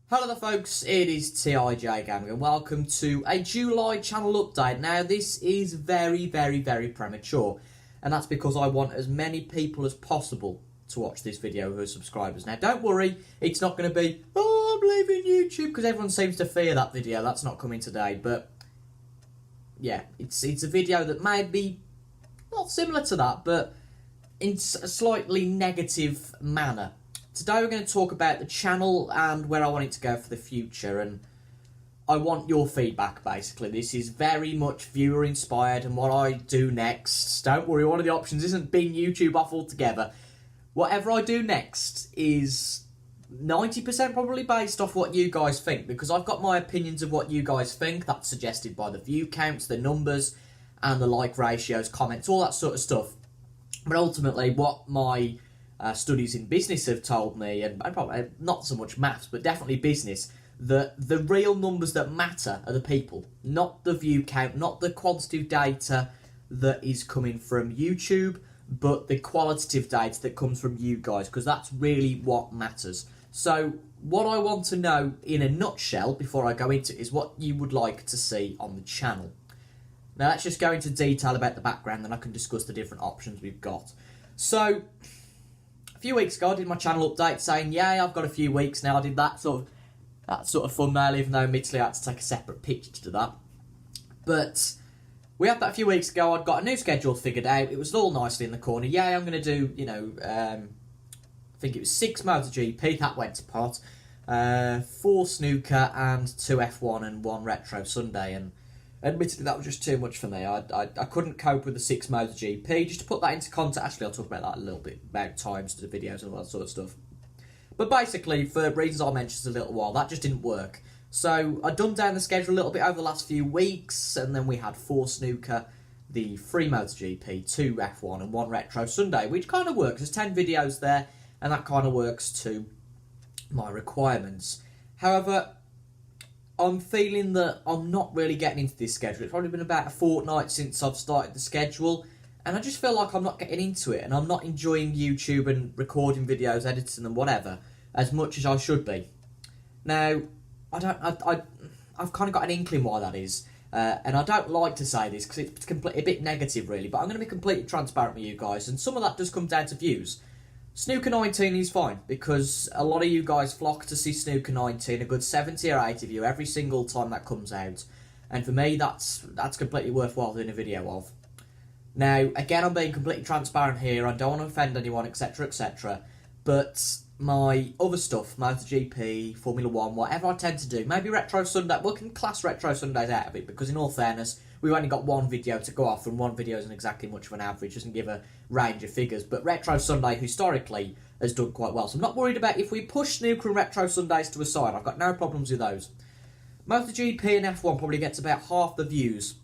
Hello there folks, it is TIJ Gaming and welcome to a July channel update. Now this is very premature, and that's because I want as many people as possible to watch this video who are subscribers. Now don't worry, it's not going to be, oh I'm leaving YouTube, because everyone seems to fear that video. That's not coming today, but yeah, it's a video that may be not similar to that, but in a slightly negative manner. Today we're going to talk about the channel and where I want it to go for the future, and I want your feedback basically. This is very much viewer inspired, and what I do next, don't worry, one of the options isn't being YouTube off altogether. Whatever I do next is 90% probably based off what you guys think, because I've got my opinions of what you guys think. That's suggested by the view counts, the numbers, and the like ratios, comments, all that sort of stuff. But ultimately what my studies in business have told me, and probably not so much maths, but definitely business, that the real numbers that matter are the people, not the view count, not the quantitative data that is coming from YouTube, but the qualitative data that comes from you guys, because that's really what matters. So what I want to know in a nutshell before I go into it is what you would like to see on the channel. Now let's just go into detail about the background, then I can discuss the different options we've got. So a few weeks ago I did my channel update saying, yeah, I've got a few weeks now. I did that sort of thumbnail, even though admittedly I had to take a separate picture to do that. But we had that a few weeks ago. I'd got a new schedule figured out. It was all nicely in the corner. Yeah, I'm going to do, I think it was 6 MotoGP, that went to pot, 4 snooker and 2 F1 and 1 Retro Sunday, and admittedly that was just too much for me. I couldn't cope with the 6 MotoGP. Just to put that into context, actually I'll talk about that a little bit, about times to the videos and all that sort of stuff. But basically, for reasons I'll mention in a little while, that just didn't work. So I dumbed down the schedule a little bit over the last few weeks, and then we had 4 snooker, the 3 MotoGP, 2 F1 and 1 Retro Sunday, which kind of works. There's 10 videos there, and that kind of works to my requirements. However, I'm feeling that I'm not really getting into this schedule. It's probably been about a fortnight since I've started the schedule, and I just feel like I'm not getting into it, and I'm not enjoying YouTube and recording videos, editing them, whatever, as much as I should be. Now, I've kind of got an inkling why that is, and I don't like to say this because it's a bit negative really, but I'm going to be completely transparent with you guys, and some of that does come down to views. Snooker 19 is fine, because a lot of you guys flock to see Snooker 19, a good 70 or 80 of you every single time that comes out. And for me, that's completely worthwhile doing a video of. Now, again, I'm being completely transparent here, I don't want to offend anyone, etc, etc. But my other stuff, MotoGP, Formula 1, whatever I tend to do, maybe Retro Sunday, we can class Retro Sundays out of it, because in all fairness, we've only got one video to go off, and one video isn't exactly much of an average, doesn't give a range of figures, but Retro Sunday historically has done quite well, so I'm not worried about if we push snooker and Retro Sundays to a side. I've got no problems with those. MotoGP and F1 probably gets about half the views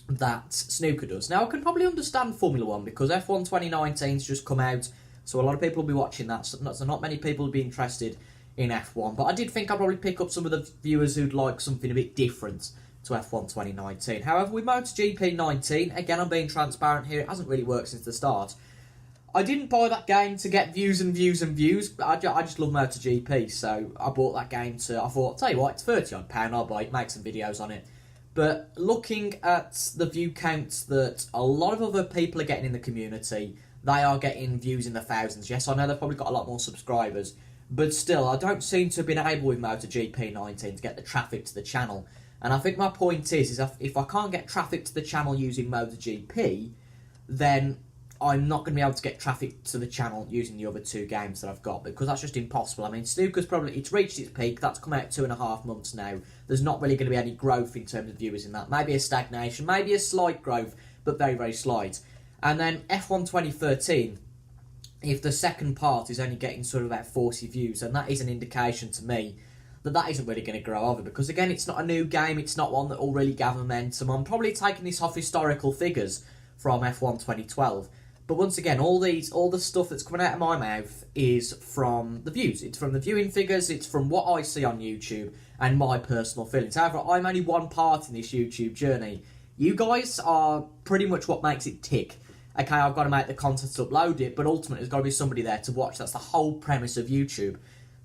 that snooker does. Now I can probably understand Formula 1, because F1 2019's just come out, so a lot of people will be watching that, so not many people will be interested in F1, but I did think I'd probably pick up some of the viewers who'd like something a bit different to F1 2019. However, with MotoGP 19, again I'm being transparent here, it hasn't really worked since the start. I didn't buy that game to get views and views and views, but I just love MotoGP, so I bought that game I thought, tell you what, it's £30 odd, I'll buy it, make some videos on it. But looking at the view counts that a lot of other people are getting in the community, they are getting views in the thousands. Yes, I know they've probably got a lot more subscribers, but still, I don't seem to have been able with MotoGP 19 to get the traffic to the channel. And I think my point is if I can't get traffic to the channel using MotoGP, then I'm not going to be able to get traffic to the channel using the other 2 games that I've got, because that's just impossible. I mean, snooker's it's reached its peak, that's come out 2.5 months now. There's not really going to be any growth in terms of viewers in that. Maybe a stagnation, maybe a slight growth, but very slight. And then F1 2013, if the second part is only getting sort of about 40 views, then that is an indication to me that isn't really going to grow over, because again, it's not a new game, it's not one that will really gather momentum. I'm probably taking this off historical figures from F1 2012, but once again, all the stuff that's coming out of my mouth is from the views, it's from the viewing figures, it's from what I see on YouTube and my personal feelings. However, I'm only one part in this YouTube journey. You guys are pretty much what makes it tick. Okay, I've got to make the content to upload it, but ultimately there's got to be somebody there to watch. That's the whole premise of YouTube.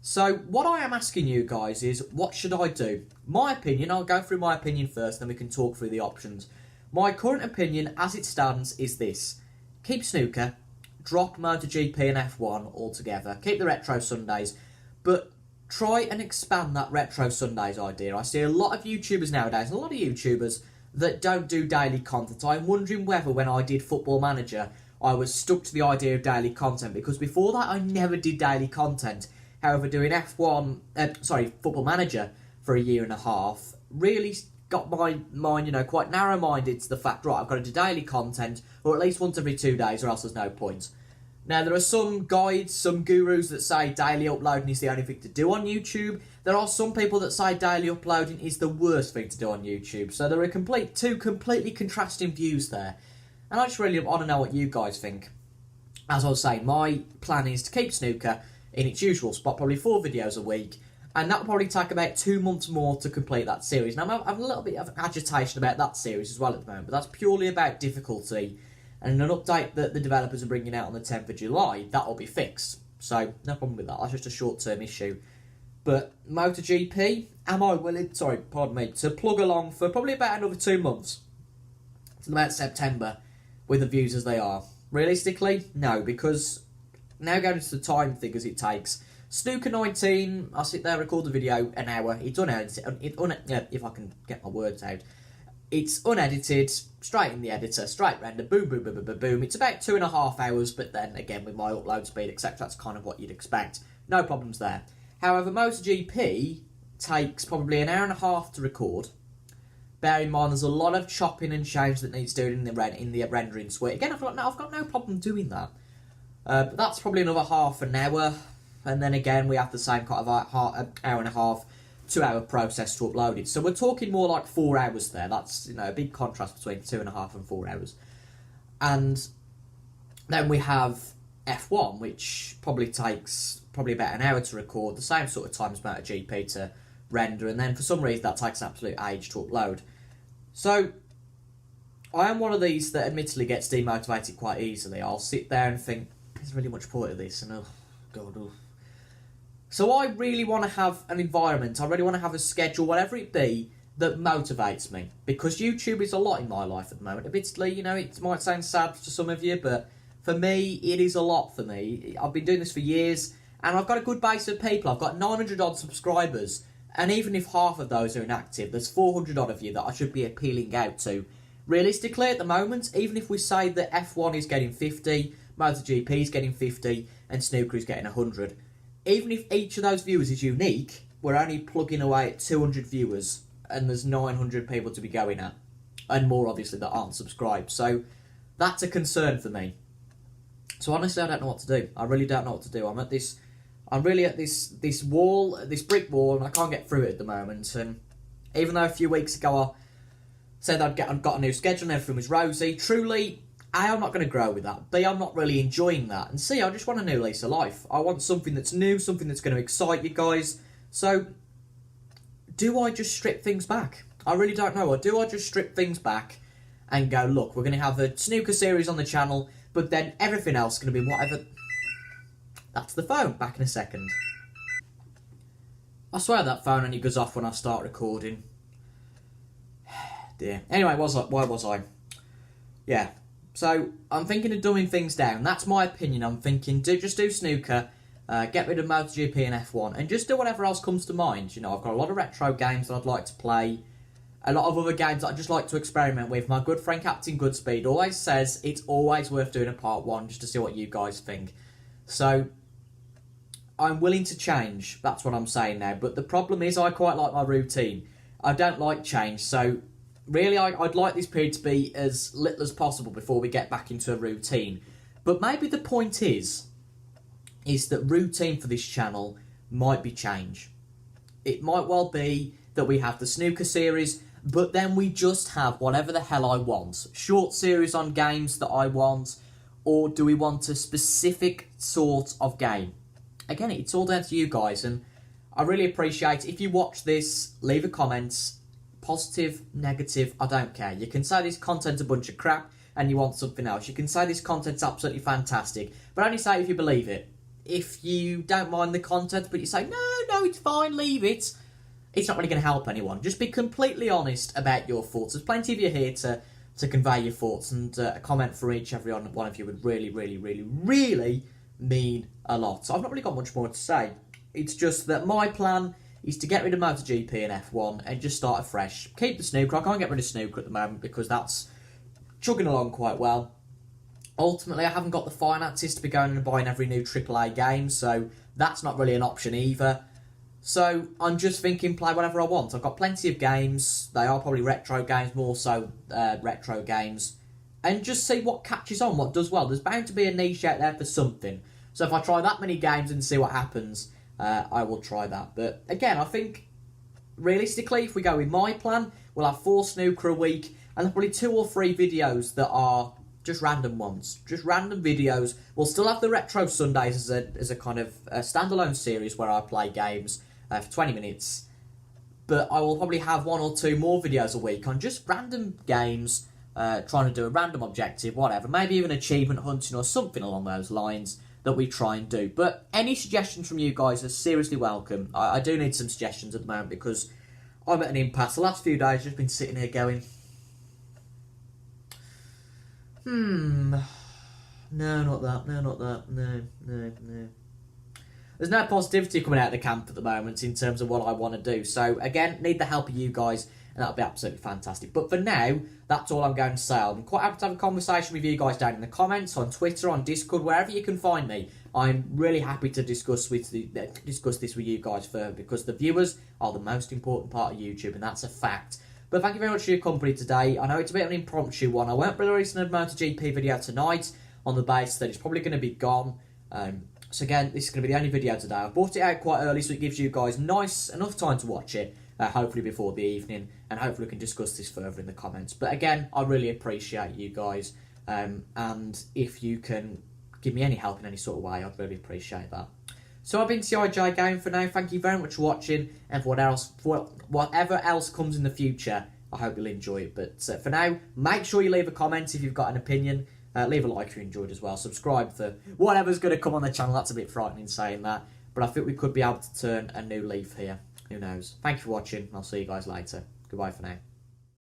So what I am asking you guys is, what should I do? My opinion, I'll go through my opinion first, then we can talk through the options. My current opinion, as it stands, is this. Keep snooker, drop MotoGP and F1 altogether, keep the Retro Sundays, but try and expand that Retro Sundays idea. I see a lot of YouTubers nowadays, a lot of YouTubers that don't do daily content. I'm wondering whether when I did Football Manager, I was stuck to the idea of daily content, because before that I never did daily content. However, doing Football Manager for a year and a half really got my mind, quite narrow-minded to the fact, right, I've got to do daily content, or at least once every 2 days, or else there's no point. Now, there are some guides, some gurus that say daily uploading is the only thing to do on YouTube. There are some people that say daily uploading is the worst thing to do on YouTube. So there are two completely contrasting views there. And I just really want to know what you guys think. As I was saying, my plan is to keep snooker in its usual spot, probably 4 videos a week, and that will probably take about 2 months more to complete that series. Now, I'm having a little bit of agitation about that series as well at the moment, but that's purely about difficulty, and an update that the developers are bringing out on the 10th of July, that will be fixed. So, no problem with that, that's just a short-term issue. But MotoGP, am I willing, to plug along for probably about another 2 months, to about September, with the views as they are? Realistically, no, because now going into the time figures it takes. Snooker 19, I'll sit there, record the video, an hour. It's unedited, if I can get my words out. It's unedited, straight in the editor, straight render, boom, boom, boom, boom, boom, boom. It's about 2.5 hours, but then again, with my upload speed, etc., that's kind of what you'd expect. No problems there. However, MotoGP takes probably an hour and a half to record. Bear in mind, there's a lot of chopping and change that needs doing in the rendering suite. Again, I've got no problem doing that. But that's probably another half an hour, and then again we have the same kind of hour and a half, 2 hour process to upload it. So we're talking more like 4 hours there. That's a big contrast between 2.5 and 4 hours. And then we have F1, which probably takes about an hour to record, the same sort of time as MotoGP to render, and then for some reason that takes an absolute age to upload. So I am one of these that admittedly gets demotivated quite easily. I'll sit there and think, there's really much point to this, and oh god. So I really want to have an environment, I really want to have a schedule, whatever it be, that motivates me. Because YouTube is a lot in my life at the moment. Admittedly, it might sound sad to some of you, but for me, it is a lot for me. I've been doing this for years, and I've got a good base of people. I've got 900 odd subscribers, and even if half of those are inactive, there's 400 odd of you that I should be appealing out to. Realistically, at the moment, even if we say that F1 is getting 50, MotoGP is getting 50, and snooker is getting 100, even if each of those viewers is unique, we're only plugging away at 200 viewers, and there's 900 people to be going at, and more obviously that aren't subscribed. So that's a concern for me. So honestly, I don't know what to do. I really don't know what to do. I'm really at this brick wall, and I can't get through it at the moment. And even though a few weeks ago I said I've got a new schedule and everything was rosy, truly, A, I'm not going to grow with that. B, I'm not really enjoying that. And C, I just want a new lease of life. I want something that's new, something that's going to excite you guys. So, do I just strip things back? I really don't know. Or do I just strip things back and go, look, we're going to have a snooker series on the channel, but then everything else is going to be whatever. That's the phone. Back in a second. I swear that phone only goes off when I start recording. Dear. Anyway, why was I? Yeah. So, I'm thinking of dumbing things down. That's my opinion. I'm thinking, just do snooker, get rid of MotoGP and F1, and just do whatever else comes to mind. I've got a lot of retro games that I'd like to play, a lot of other games that I'd just like to experiment with. My good friend Captain Goodspeed always says it's always worth doing a part 1 just to see what you guys think. So, I'm willing to change. That's what I'm saying now. But the problem is I quite like my routine. I don't like change, so really, I'd like this period to be as little as possible before we get back into a routine. But maybe the point is that routine for this channel might be change. It might well be that we have the snooker series, but then we just have whatever the hell I want. Short series on games that I want, or do we want a specific sort of game? Again, it's all down to you guys, and I really appreciate it. If you watch this, leave a comment. Positive, negative, I don't care. You can say this content's a bunch of crap and you want something else. You can say this content's absolutely fantastic, but only say it if you believe it. if you don't mind the content, but you say, no, it's fine, leave it, it's not really going to help anyone. Just be completely honest about your thoughts. There's plenty of you here to convey your thoughts, and a comment for every one of you would really, really, really, really mean a lot. So I've not really got much more to say. It's just that my plan is to get rid of MotoGP and F1 and just start afresh. Keep the snooker. I can't get rid of snooker at the moment because that's chugging along quite well. Ultimately, I haven't got the finances to be going and buying every new AAA game, so that's not really an option either. So I'm just thinking play whatever I want. I've got plenty of games. They are probably retro games, more so retro games. And just see what catches on, what does well. There's bound to be a niche out there for something. So if I try that many games and see what happens, I will try that. But again, I think realistically, if we go with my plan, we'll have 4 snooker a week and probably 2 or 3 videos that are just random ones. Just random videos. We'll still have the Retro Sundays as a kind of a standalone series where I play games for 20 minutes. But I will probably have 1 or 2 more videos a week on just random games, trying to do a random objective, whatever. Maybe even achievement hunting or something along those lines that we try and do. But any suggestions from you guys are seriously welcome. I do need some suggestions at the moment because I'm at an impasse. The last few days I've just been sitting here going, no, not that, no. There's no positivity coming out of the camp at the moment in terms of what I want to do. So, again, need the help of you guys, and that'll be absolutely fantastic. But for now, that's all I'm going to say. I'm quite happy to have a conversation with you guys down in the comments, on Twitter, on Discord, wherever you can find me. I'm really happy to discuss this with you guys further, because the viewers are the most important part of YouTube, and that's a fact. But thank you very much for your company today. I know it's a bit of an impromptu one. I won't be releasing a MotoGP video tonight on the basis that it's probably going to be gone. So again, this is going to be the only video today. I've brought it out quite early so it gives you guys enough time to watch it, hopefully before the evening, and hopefully we can discuss this further in the comments. But again, I really appreciate you guys, and if you can give me any help in any sort of way, I'd really appreciate that. So I've been CIJ Game for now. Thank you very much for watching, and for whatever else comes in the future, I hope you'll enjoy it. But for now, make sure you leave a comment if you've got an opinion. Leave a like if you enjoyed as well. Subscribe for whatever's going to come on the channel. That's a bit frightening saying that, but I think we could be able to turn a new leaf here. Who knows? Thank you for watching. I'll see you guys later. Goodbye for now.